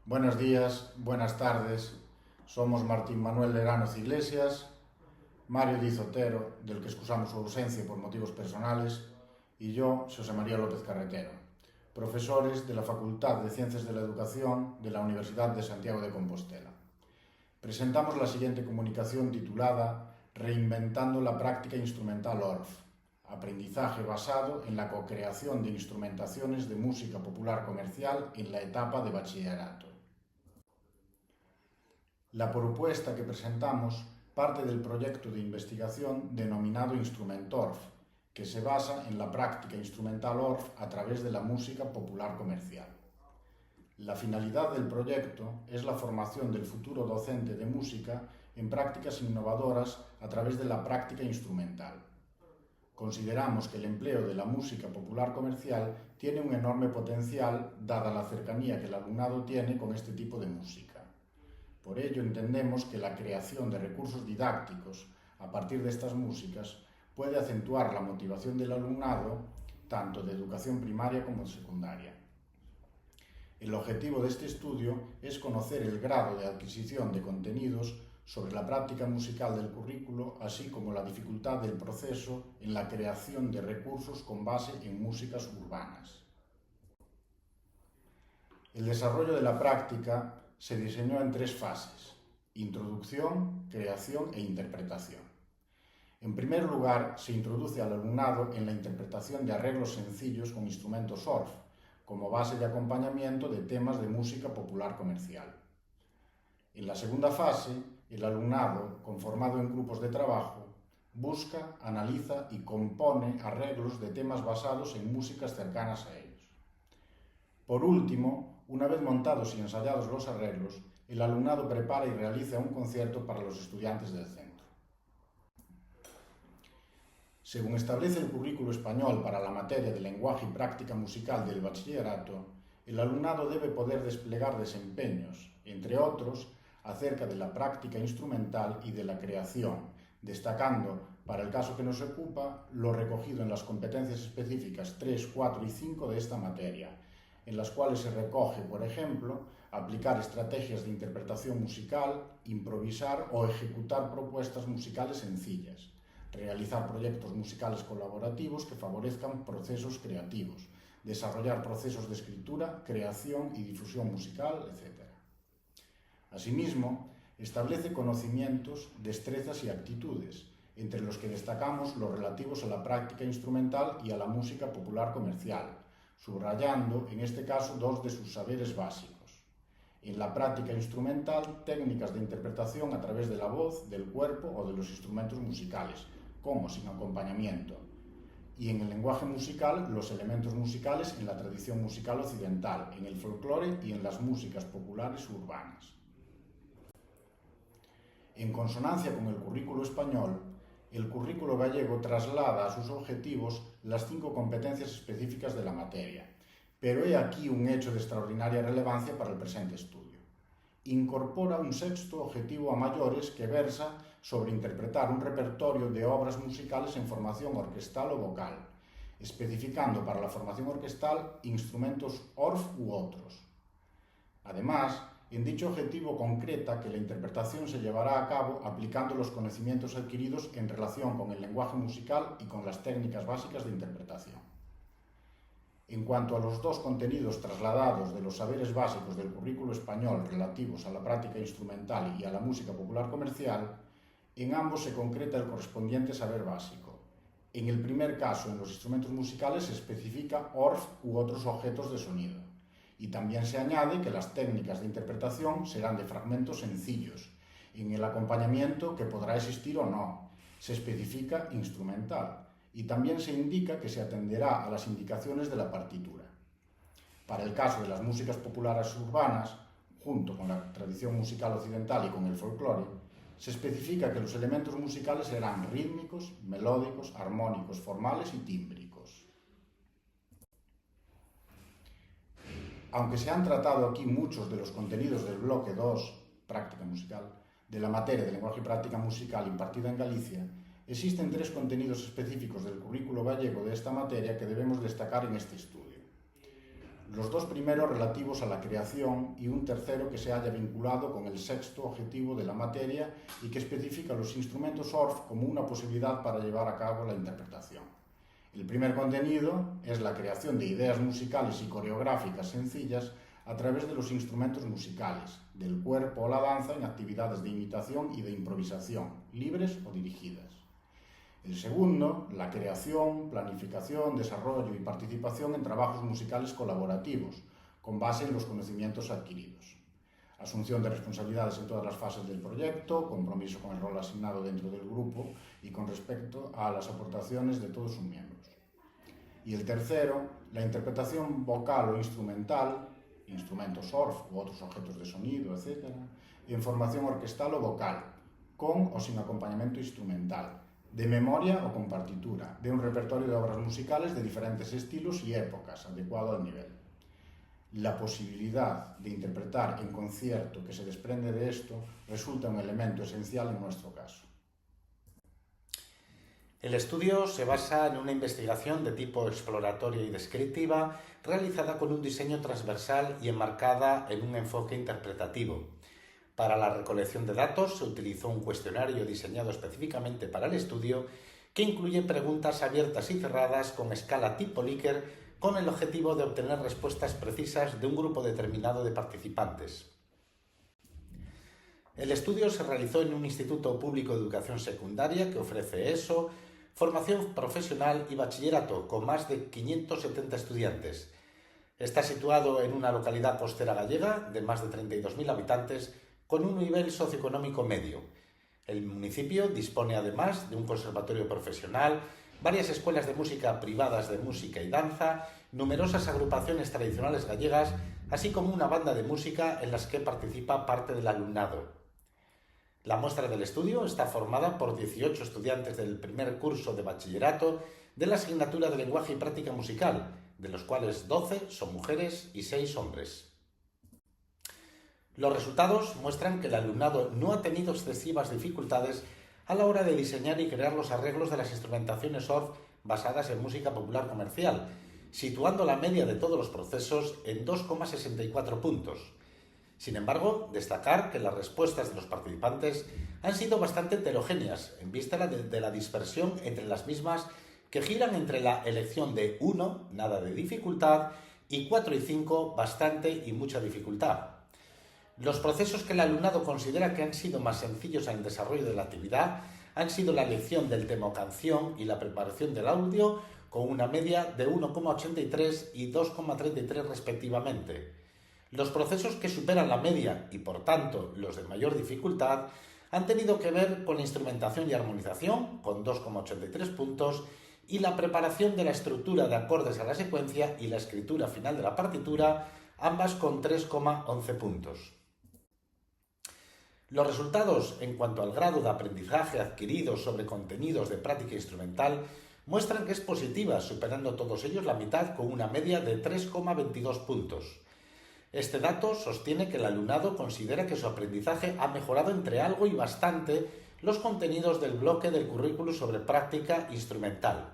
Buenos días, buenas tardes. Somos Martín Manuel Leranoz Iglesias, Mario Diz Otero, del que excusamos su ausencia por motivos personales, y yo, José María López Carretero, profesores de la Facultad de Ciencias de la Educación de la Universidad de Santiago de Compostela. Presentamos la siguiente comunicación titulada Reinventando la práctica instrumental ORF, aprendizaje basado en la co-creación de instrumentaciones de música popular comercial en la etapa de bachillerato. La propuesta que presentamos parte del proyecto de investigación denominado InstrumentORF, que se basa en la práctica instrumental ORF a través de la música popular comercial. La finalidad del proyecto es la formación del futuro docente de música en prácticas innovadoras a través de la práctica instrumental. Consideramos que el empleo de la música popular comercial tiene un enorme potencial dada la cercanía que el alumnado tiene con este tipo de música. Por ello entendemos que la creación de recursos didácticos a partir de estas músicas puede acentuar la motivación del alumnado tanto de educación primaria como de secundaria. El objetivo de este estudio es conocer el grado de adquisición de contenidos sobre la práctica musical del currículo, así como la dificultad del proceso en la creación de recursos con base en músicas urbanas. El desarrollo de la práctica se diseñó en tres fases: introducción, creación e interpretación. En primer lugar, se introduce al alumnado en la interpretación de arreglos sencillos con instrumentos ORF, como base de acompañamiento de temas de música popular comercial. En la segunda fase, el alumnado, conformado en grupos de trabajo, busca, analiza y compone arreglos de temas basados en músicas cercanas a ellos. Por último, una vez montados y ensayados los arreglos, el alumnado prepara y realiza un concierto para los estudiantes del centro. Según establece el currículo español para la materia de lenguaje y práctica musical del bachillerato, el alumnado debe poder desplegar desempeños, entre otros, acerca de la práctica instrumental y de la creación, destacando, para el caso que nos ocupa, lo recogido en las competencias específicas 3, 4 y 5 de esta materia, en las cuales se recoge, por ejemplo, aplicar estrategias de interpretación musical, improvisar o ejecutar propuestas musicales sencillas, realizar proyectos musicales colaborativos que favorezcan procesos creativos, desarrollar procesos de escritura, creación y difusión musical, etc. Asimismo, establece conocimientos, destrezas y actitudes, entre los que destacamos los relativos a la práctica instrumental y a la música popular comercial, subrayando, en este caso, dos de sus saberes básicos. En la práctica instrumental, técnicas de interpretación a través de la voz, del cuerpo o de los instrumentos musicales, con o sin acompañamiento. Y en el lenguaje musical, los elementos musicales en la tradición musical occidental, en el folclore y en las músicas populares urbanas. En consonancia con el currículo español, el currículo gallego traslada a sus objetivos las 5 competencias específicas de la materia, pero he aquí un hecho de extraordinaria relevancia para el presente estudio. Incorpora un sexto objetivo a mayores que versa sobre interpretar un repertorio de obras musicales en formación orquestal o vocal, especificando para la formación orquestal instrumentos ORF u otros. Además, en dicho objetivo concreta que la interpretación se llevará a cabo aplicando los conocimientos adquiridos en relación con el lenguaje musical y con las técnicas básicas de interpretación. En cuanto a los dos contenidos trasladados de los saberes básicos del currículo español relativos a la práctica instrumental y a la música popular comercial, en ambos se concreta el correspondiente saber básico. En el primer caso, en los instrumentos musicales, se especifica ORF u otros objetos de sonido. Y también se añade que las técnicas de interpretación serán de fragmentos sencillos. En el acompañamiento, que podrá existir o no, se especifica instrumental. Y también se indica que se atenderá a las indicaciones de la partitura. Para el caso de las músicas populares urbanas, junto con la tradición musical occidental y con el folclore, se especifica que los elementos musicales serán rítmicos, melódicos, armónicos, formales y tímbricos. Aunque se han tratado aquí muchos de los contenidos del bloque 2, práctica musical, de la materia de lenguaje y práctica musical impartida en Galicia, existen 3 contenidos específicos del currículo gallego de esta materia que debemos destacar en este estudio. los dos primeros relativos a la creación y un tercero que se halla vinculado con el sexto objetivo de la materia y que especifica los instrumentos ORF como una posibilidad para llevar a cabo la interpretación. El primer contenido es la creación de ideas musicales y coreográficas sencillas a través de los instrumentos musicales, del cuerpo o la danza en actividades de imitación y de improvisación, libres o dirigidas. El segundo, la creación, planificación, desarrollo y participación en trabajos musicales colaborativos, con base en los conocimientos adquiridos. Asunción de responsabilidades en todas las fases del proyecto, compromiso con el rol asignado dentro del grupo y con respecto a las aportaciones de todos sus miembros. Y el tercero, la interpretación vocal o instrumental, instrumentos ORF u otros objetos de sonido, etc., en formación orquestal o vocal, con o sin acompañamiento instrumental, de memoria o con partitura, de un repertorio de obras musicales de diferentes estilos y épocas, adecuado al nivel. La posibilidad de interpretar en concierto que se desprende de esto resulta un elemento esencial en nuestro caso. El estudio se basa en una investigación de tipo exploratoria y descriptiva realizada con un diseño transversal y enmarcada en un enfoque interpretativo. Para la recolección de datos se utilizó un cuestionario diseñado específicamente para el estudio que incluye preguntas abiertas y cerradas con escala tipo Likert con el objetivo de obtener respuestas precisas de un grupo determinado de participantes. El estudio se realizó en un instituto público de educación secundaria que ofrece ESO, formación profesional y bachillerato con más de 570 estudiantes. Está situado en una localidad costera gallega de más de 32.000 habitantes con un nivel socioeconómico medio. El municipio dispone además de un conservatorio profesional, varias escuelas de música privadas de música y danza, numerosas agrupaciones tradicionales gallegas, así como una banda de música en las que participa parte del alumnado. La muestra del estudio está formada por 18 estudiantes del primer curso de bachillerato de la asignatura de lenguaje y práctica musical, de los cuales 12 son mujeres y 6 hombres. Los resultados muestran que el alumnado no ha tenido excesivas dificultades a la hora de diseñar y crear los arreglos de las instrumentaciones ORF basadas en música popular comercial, situando la media de todos los procesos en 2,64 puntos. Sin embargo, destacar que las respuestas de los participantes han sido bastante heterogéneas en vista de la dispersión entre las mismas que giran entre la elección de 1, nada de dificultad, y 4 y 5, bastante y mucha dificultad. Los procesos que el alumnado considera que han sido más sencillos en el desarrollo de la actividad han sido la elección del tema o canción y la preparación del audio, con una media de 1,83 y 2,33 respectivamente. Los procesos que superan la media y, por tanto, los de mayor dificultad han tenido que ver con la instrumentación y armonización, con 2,83 puntos, y la preparación de la estructura de acordes a la secuencia y la escritura final de la partitura, ambas con 3,11 puntos. Los resultados en cuanto al grado de aprendizaje adquirido sobre contenidos de práctica instrumental muestran que es positiva, superando todos ellos la mitad con una media de 3,22 puntos. Este dato sostiene que el alumnado considera que su aprendizaje ha mejorado entre algo y bastante los contenidos del bloque del currículo sobre práctica instrumental.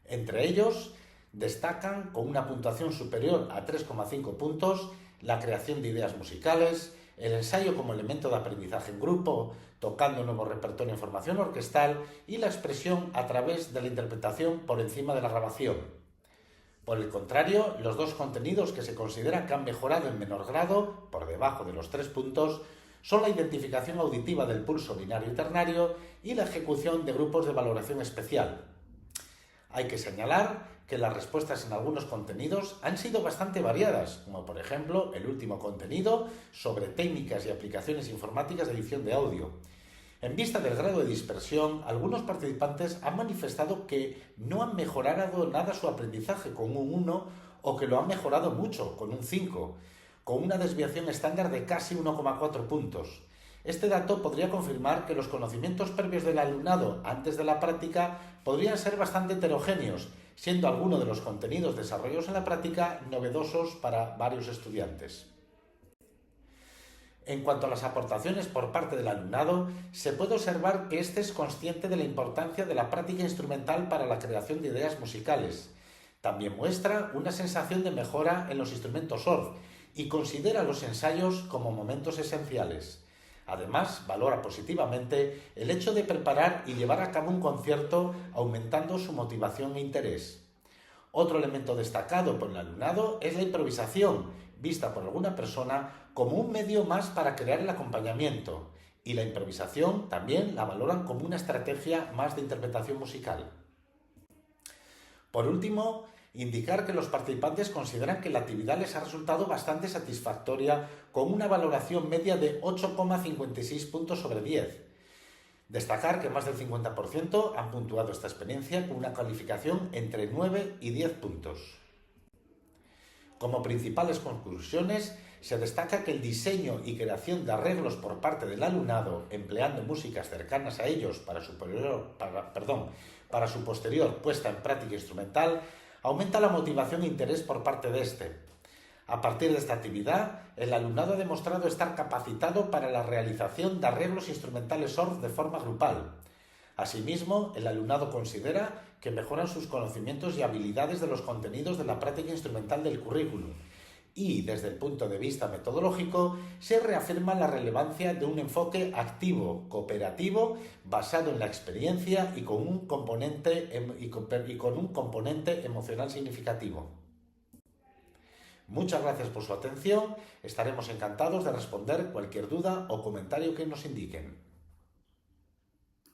Entre ellos, destacan con una puntuación superior a 3,5 puntos la creación de ideas musicales, el ensayo como elemento de aprendizaje en grupo, tocando un nuevo repertorio en formación orquestal y la expresión a través de la interpretación por encima de la grabación. Por el contrario, los dos contenidos que se consideran que han mejorado en menor grado, por debajo de los 3 puntos, son la identificación auditiva del pulso binario y ternario y la ejecución de grupos de valoración especial. Hay que señalar que las respuestas en algunos contenidos han sido bastante variadas, como por ejemplo el último contenido sobre técnicas y aplicaciones informáticas de edición de audio. En vista del grado de dispersión, algunos participantes han manifestado que no han mejorado nada su aprendizaje con un 1 o que lo han mejorado mucho con un 5, con una desviación estándar de casi 1,4 puntos. Este dato podría confirmar que los conocimientos previos del alumnado antes de la práctica podrían ser bastante heterogéneos, siendo algunos de los contenidos desarrollados en la práctica novedosos para varios estudiantes. En cuanto a las aportaciones por parte del alumnado, se puede observar que éste es consciente de la importancia de la práctica instrumental para la creación de ideas musicales. También muestra una sensación de mejora en los instrumentos surf y considera los ensayos como momentos esenciales. Además, valora positivamente el hecho de preparar y llevar a cabo un concierto, aumentando su motivación e interés. Otro elemento destacado por el alumnado es la improvisación, vista por alguna persona como un medio más para crear el acompañamiento, y la improvisación también la valoran como una estrategia más de interpretación musical. Por último, indicar que los participantes consideran que la actividad les ha resultado bastante satisfactoria, con una valoración media de 8,56 puntos sobre 10. Destacar que más del 50% han puntuado esta experiencia con una calificación entre 9 y 10 puntos. Como principales conclusiones, se destaca que el diseño y creación de arreglos por parte del alumnado, empleando músicas cercanas a ellos para su posterior puesta en práctica instrumental, aumenta la motivación e interés por parte de este. A partir de esta actividad, el alumnado ha demostrado estar capacitado para la realización de arreglos instrumentales surf de forma grupal. Asimismo, el alumnado considera que mejoran sus conocimientos y habilidades de los contenidos de la práctica instrumental del currículum y, desde el punto de vista metodológico, se reafirma la relevancia de un enfoque activo, cooperativo, basado en la experiencia y con un componente emocional significativo. Muchas gracias por su atención. Estaremos encantados de responder cualquier duda o comentario que nos indiquen.